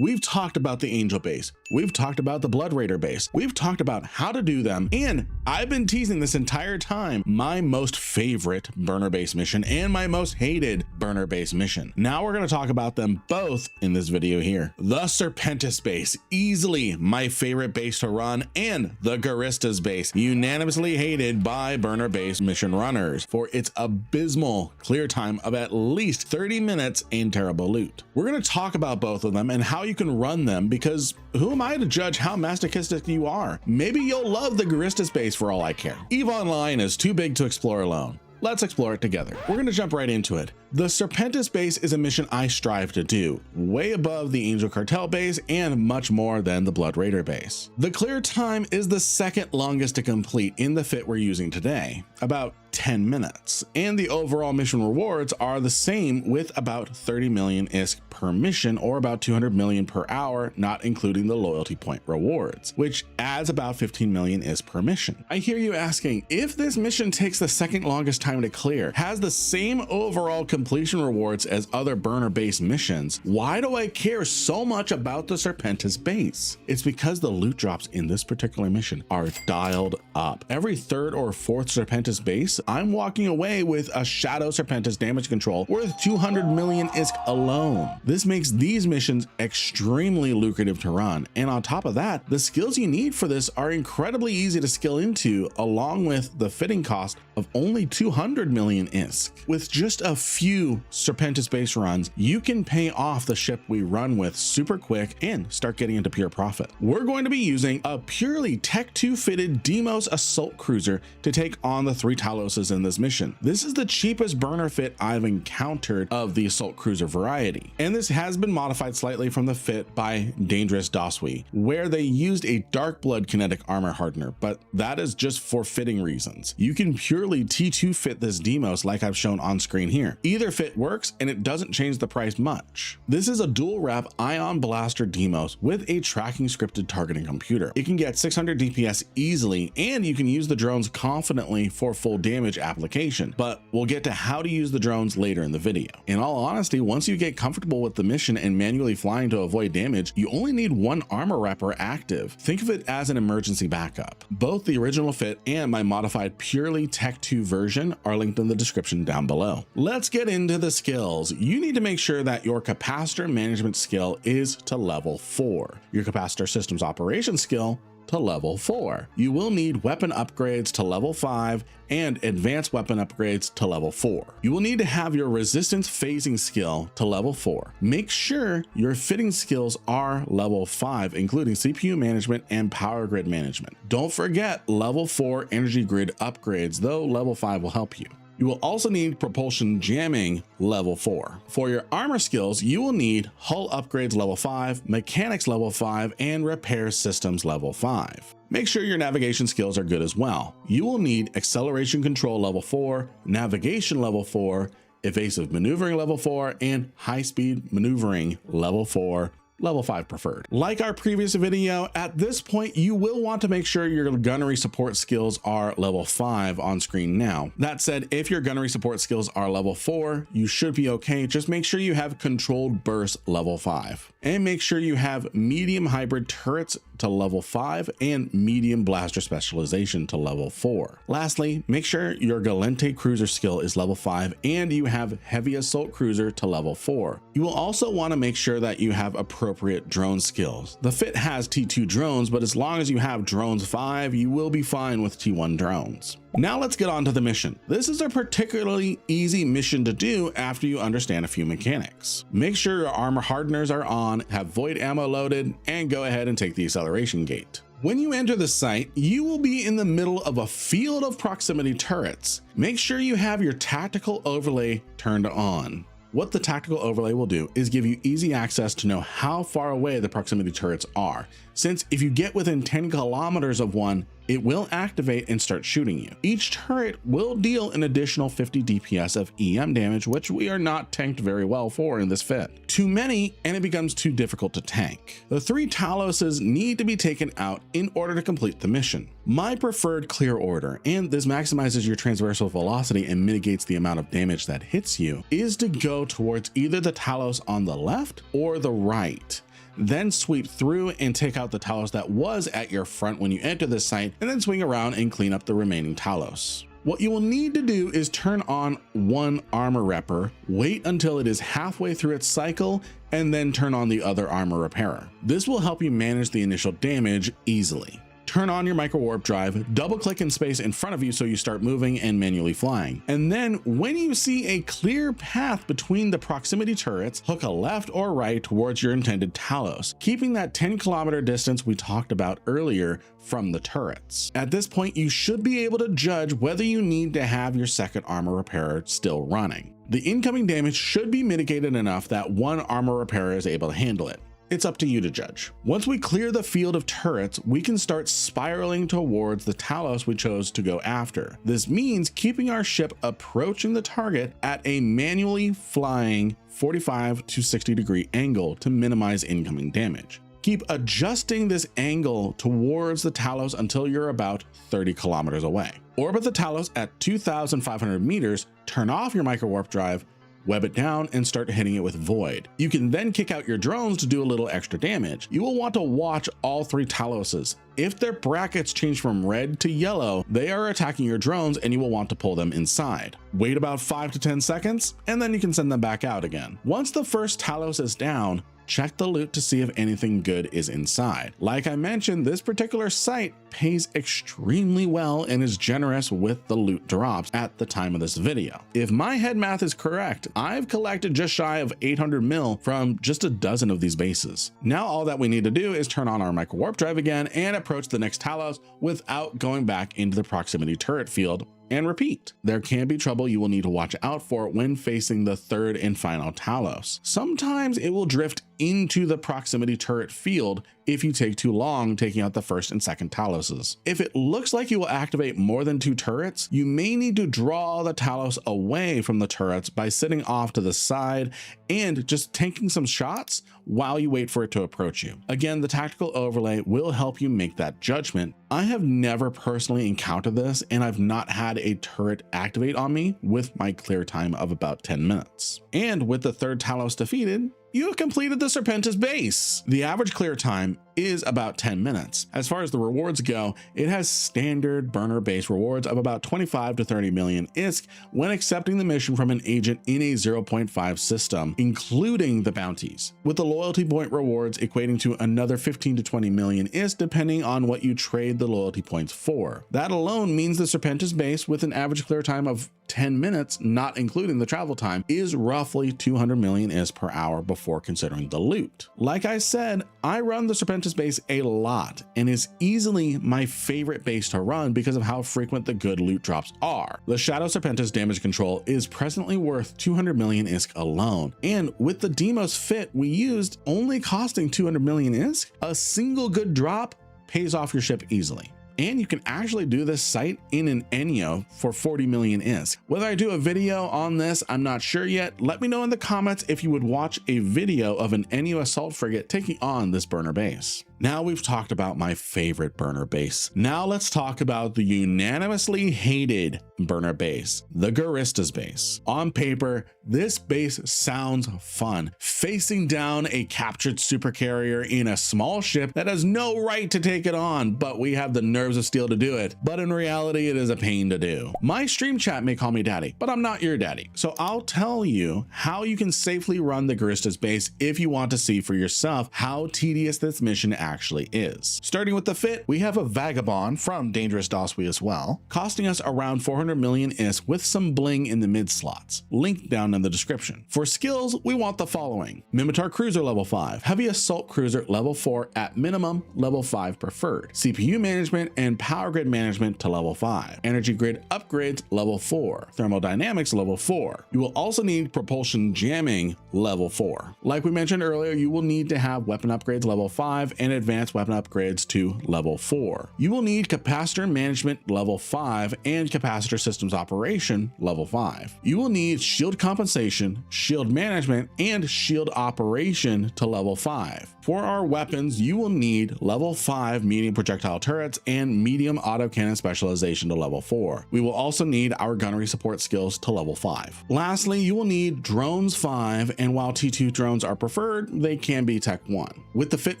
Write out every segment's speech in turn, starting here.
We've talked about the Angel base. We've talked about the Blood Raider base. We've talked about how to do them. And I've been teasing this entire time my most favorite burner base mission and my most hated burner base mission. Now we're going to talk about them both in this video here. The Serpentis Base, easily my favorite base to run, and the Guristas Base, unanimously hated by burner base mission runners for its abysmal clear time of at least 30 minutes and terrible loot. We're going to talk about both of them and how you can run them, because who am I to judge how masochistic you are? Maybe you'll love the Guristas Base for all I care. EVE Online is too big to explore alone. Let's explore it together. We're going to jump right into it. The Serpentis Base is a mission I strive to do, way above the Angel Cartel base and much more than the Blood Raider base. The clear time is the second longest to complete in the fit we're using today, about 10 minutes, and the overall mission rewards are the same with about 30 million ISK per mission, or about 200 million per hour, not including the loyalty point rewards, which adds about 15 million ISK per mission. I hear you asking, if this mission takes the second longest time to clear, has the same overall completion rewards as other burner base missions, why do I care so much about the Serpentis Base? It's because the loot drops in this particular mission are dialed up. Every third or fourth Serpentis Base, I'm walking away with a Shadow Serpentis damage control worth 200 million ISK alone. This makes these missions extremely lucrative to run, and on top of that, the skills you need for this are incredibly easy to skill into, along with the fitting cost of only 200 million ISK. With just a few Serpentis Base runs, you can pay off the ship we run with super quick and start getting into pure profit. We're going to be using a purely Tech 2 fitted Deimos assault cruiser to take on the 3 Taloses in this mission. This is the cheapest burner fit I've encountered of the assault cruiser variety, and this has been modified slightly from the fit by Dangerous Doswi, where they used a dark blood kinetic armor hardener, but that is just for fitting reasons. You can purely T2 fit this Deimos like I've shown on screen here. Either fit works and it doesn't change the price much. This is a dual wrap ion blaster Deimos with a tracking scripted targeting computer. It can get 600 DPS easily, and you can use the drones confidently for full damage application, but we'll get to how to use the drones later in the video. In all honesty, once you get comfortable with the mission and manually flying to avoid damage, you only need one armor wrapper active. Think of it as an emergency backup. Both the original fit and my modified purely Tech 2 version are linked in the description down below. Let's get into the skills. You need to make sure that your capacitor management skill is to level 4, your capacitor systems operation skill to level 4. You will need weapon upgrades to level 5 and advanced weapon upgrades to level 4. You will need to have your resistance phasing skill to level 4. Make sure your fitting skills are level 5, including CPU management and power grid management. Don't forget level 4 energy grid upgrades, though level 5 will help you. You will also need propulsion jamming level 4. For your armor skills, you will need hull upgrades level 5, mechanics level 5, and repair systems level 5. Make sure your navigation skills are good as well. You will need acceleration control level 4, navigation level 4, evasive maneuvering level 4, and high speed maneuvering level 4. Level 5 preferred. Like our previous video, at this point you will want to make sure your gunnery support skills are level 5 on screen now. That said, if your gunnery support skills are level 4, you should be okay. Just make sure you have controlled burst level 5, and make sure you have medium hybrid turrets to level 5 and medium blaster specialization to level 4. Lastly, make sure your Galente cruiser skill is level 5 and you have heavy assault cruiser to level 4. You will also want to make sure that you have appropriate drone skills. The fit has T2 drones, but as long as you have drones 5, you will be fine with T1 drones. Now let's get on to the mission. This is a particularly easy mission to do after you understand a few mechanics. Make sure your armor hardeners are on, have void ammo loaded, and go ahead and take the acceleration gate. When you enter the site, you will be in the middle of a field of proximity turrets. Make sure you have your tactical overlay turned on. What the tactical overlay will do is give you easy access to know how far away the proximity turrets are, since if you get within 10 kilometers of one, it will activate and start shooting you. Each turret will deal an additional 50 DPS of EM damage, which we are not tanked very well for in this fit. Too many and it becomes too difficult to tank. The 3 Taloses need to be taken out in order to complete the mission. My preferred clear order, and this maximizes your transversal velocity and mitigates the amount of damage that hits you, is to go towards either the Talos on the left or the right. then sweep through and take out the Talos that was at your front when you enter this site, and then swing around and clean up the remaining Talos. What you will need to do is turn on one armor repper, wait until it is halfway through its cycle, and then turn on the other armor repairer. This will help you manage the initial damage easily. Turn on your micro warp drive, double click in space in front of you so you start moving and manually flying. And then when you see a clear path between the proximity turrets, hook a left or right towards your intended Talos, keeping that 10-kilometer distance we talked about earlier from the turrets. At this point, you should be able to judge whether you need to have your second armor repairer still running. The incoming damage should be mitigated enough that one armor repairer is able to handle it. It's up to you to judge. Once we clear the field of turrets, we can start spiraling towards the Talos we chose to go after. This means keeping our ship approaching the target at a manually flying 45 to 60 degree angle to minimize incoming damage. Keep adjusting this angle towards the Talos until you're about 30 kilometers away. Orbit the Talos at 2,500 meters, turn off your micro warp drive, web it down, and start hitting it with Void. You can then kick out your drones to do a little extra damage. You will want to watch all three Taloses. If their brackets change from red to yellow, they are attacking your drones and you will want to pull them inside. Wait about 5 to 10 seconds, and then you can send them back out again. Once the first Talos is down, check the loot to see if anything good is inside. Like I mentioned, this particular site pays extremely well and is generous with the loot drops at the time of this video. If my head math is correct, I've collected just shy of 800 mil from just a dozen of these bases. Now all that we need to do is turn on our micro warp drive again and approach the next Talos without going back into the proximity turret field, and repeat. There can be trouble you will need to watch out for when facing the third and final Talos. Sometimes it will drift into the proximity turret field if you take too long taking out the first and second Taloses. If it looks like you will activate more than 2 turrets, you may need to draw the Talos away from the turrets by sitting off to the side and just tanking some shots while you wait for it to approach you. Again, the tactical overlay will help you make that judgment. I have never personally encountered this, and I've not had a turret activate on me with my clear time of about 10 minutes. And with the third Talos defeated, you have completed the Serpentis Base. The average clear time is about 10 minutes. As far as the rewards go, it has standard burner base rewards of about 25 to 30 million ISK when accepting the mission from an agent in a 0.5 system, including the bounties, with the loyalty point rewards equating to another 15 to 20 million ISK depending on what you trade the loyalty points for. That alone means the Serpentis Base, with an average clear time of 10 minutes, not including the travel time, is roughly 200 million ISK per hour before considering the loot. Like I said, I run the Serpentis Base a lot and is easily my favorite base to run because of how frequent the good loot drops are. The Shadow Serpentis damage control is presently worth 200 million ISK alone, and with the Deimos Fit we used only costing 200 million ISK, a single good drop pays off your ship easily. And you can actually do this site in an Enyo for 40 million ISK. Whether I do a video on this, I'm not sure yet. Let me know in the comments if you would watch a video of an Enyo assault frigate taking on this burner base. Now we've talked about my favorite burner base. Now let's talk about the unanimously hated burner base, the Guristas Base. On paper, this base sounds fun, facing down a captured supercarrier in a small ship that has no right to take it on, but we have the nerves of steel to do it. But in reality, it is a pain to do. My stream chat may call me daddy, but I'm not your daddy. So I'll tell you how you can safely run the Guristas Base if you want to see for yourself how tedious this mission actually is. Starting with the fit, we have a Vagabond from Dangerous Doswe as well, costing us around 400 million ISK with some bling in the mid slots, linked down in the description. For skills, we want the following: Mimitar Cruiser level 5, Heavy Assault Cruiser level 4 at minimum, level 5 preferred, CPU management and power grid management to level 5, energy grid upgrades level 4, thermodynamics level 4. You will also need propulsion jamming level 4. Like we mentioned earlier, you will need to have weapon upgrades level 5 and advanced weapon upgrades to level 4. You will need capacitor management level 5 and capacitor systems operation level 5. You will need shield compensation, shield management, and shield operation to level 5. For our weapons, you will need level 5 medium projectile turrets and 1 medium autocannon specialization to level 4. We will also need our gunnery support skills to level 5. Lastly, you will need drones 5, and while T2 drones are preferred, they can be tech 1. With the fit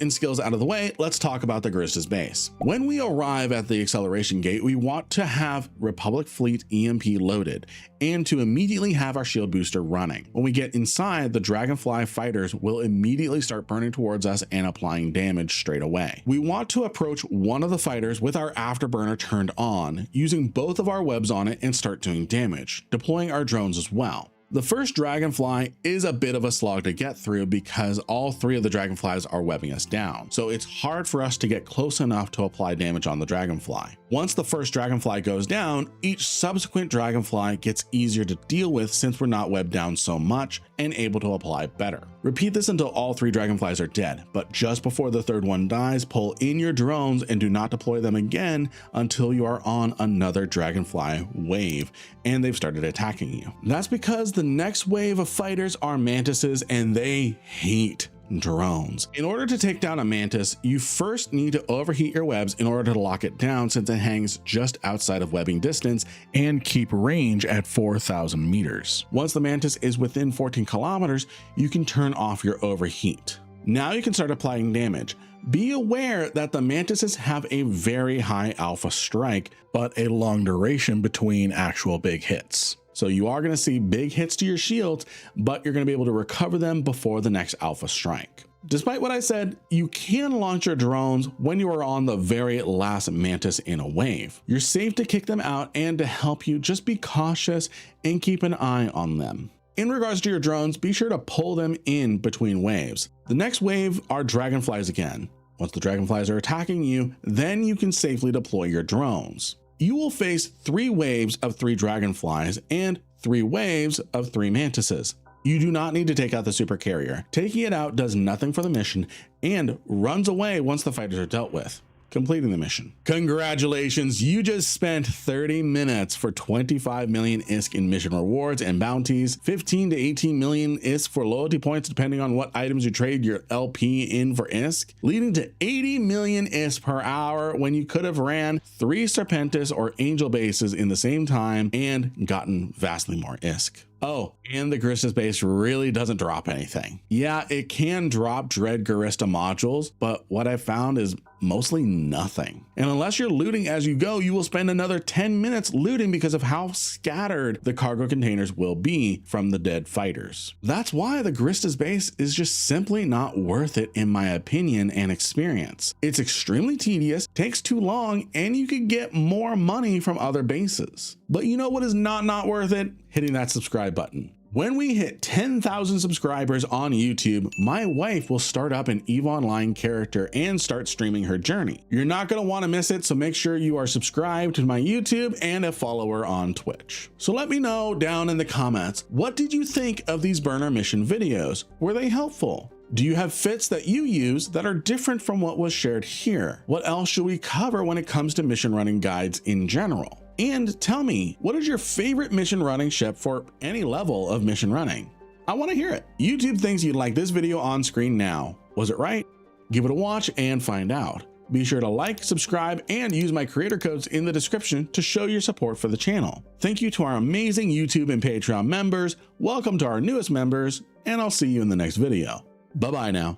and skills out of the way, let's talk about the Guristas Base. When we arrive at the acceleration gate, we want to have Republic Fleet EMP loaded and to immediately have our shield booster running. When we get inside, the Dragonfly fighters will immediately start burning towards us and applying damage straight away. We want to approach one of the fighters with our afterburner turned on, using both of our webs on it, and start doing damage, deploying our drones as well. The first Dragonfly is a bit of a slog to get through because all 3 of the Dragonflies are webbing us down, so it's hard for us to get close enough to apply damage on the Dragonfly. Once the first Dragonfly goes down, each subsequent Dragonfly gets easier to deal with since we're not webbed down so much and able to apply better. Repeat this until all 3 Dragonflies are dead, but just before the 3rd one dies, pull in your drones and do not deploy them again until you are on another Dragonfly wave and they've started attacking you. That's because the next wave of fighters are mantises and they hate drones. In order to take down a mantis, you first need to overheat your webs in order to lock it down since it hangs just outside of webbing distance and keep range at 4,000 meters. Once the mantis is within 14 kilometers, you can turn off your overheat. Now you can start applying damage. Be aware that the mantises have a very high alpha strike, but a long duration between actual big hits. So you are going to see big hits to your shields, but you're going to be able to recover them before the next alpha strike. Despite what I said, you can launch your drones when you are on the very last mantis in a wave. You're safe to kick them out, and to help you, just be cautious and keep an eye on them. In regards to your drones, be sure to pull them in between waves. The next wave are Dragonflies again. Once the Dragonflies are attacking you, then you can safely deploy your drones. You will face 3 waves of 3 Dragonflies and 3 waves of 3 mantises. You do not need to take out the super carrier. Taking it out does nothing for the mission and runs away once the fighters are dealt with, completing the mission. Congratulations, you just spent 30 minutes for 25 million ISK in mission rewards and bounties, 15 to 18 million ISK for loyalty points depending on what items you trade your LP in for ISK, leading to 80 million ISK per hour when you could have ran 3 Serpentis or Angel bases in the same time and gotten vastly more ISK. Oh, and the Guristas Base really doesn't drop anything. Yeah, it can drop Dread Gurista modules, but what I found is mostly nothing. And unless you're looting as you go, you will spend another 10 minutes looting because of how scattered the cargo containers will be from the dead fighters. That's why the Guristas Base is just simply not worth it in my opinion and experience. It's extremely tedious, takes too long, and you could get more money from other bases. But you know what is not worth it? Hitting that subscribe button. When we hit 10,000 subscribers on YouTube, my wife will start up an EVE Online character and start streaming her journey. You're not going to want to miss it, so make sure you are subscribed to my YouTube and a follower on Twitch. So let me know down in the comments, what did you think of these burner mission videos? Were they helpful? Do you have fits that you use that are different from what was shared here? What else should we cover when it comes to mission running guides in general? And tell me, what is your favorite mission running ship for any level of mission running? I want to hear it. YouTube thinks you'd like this video on screen now. Was it right? Give it a watch and find out. Be sure to like, subscribe, and use my creator codes in the description to show your support for the channel. Thank you to our amazing YouTube and Patreon members. Welcome to our newest members, and I'll see you in the next video. Bye-bye now.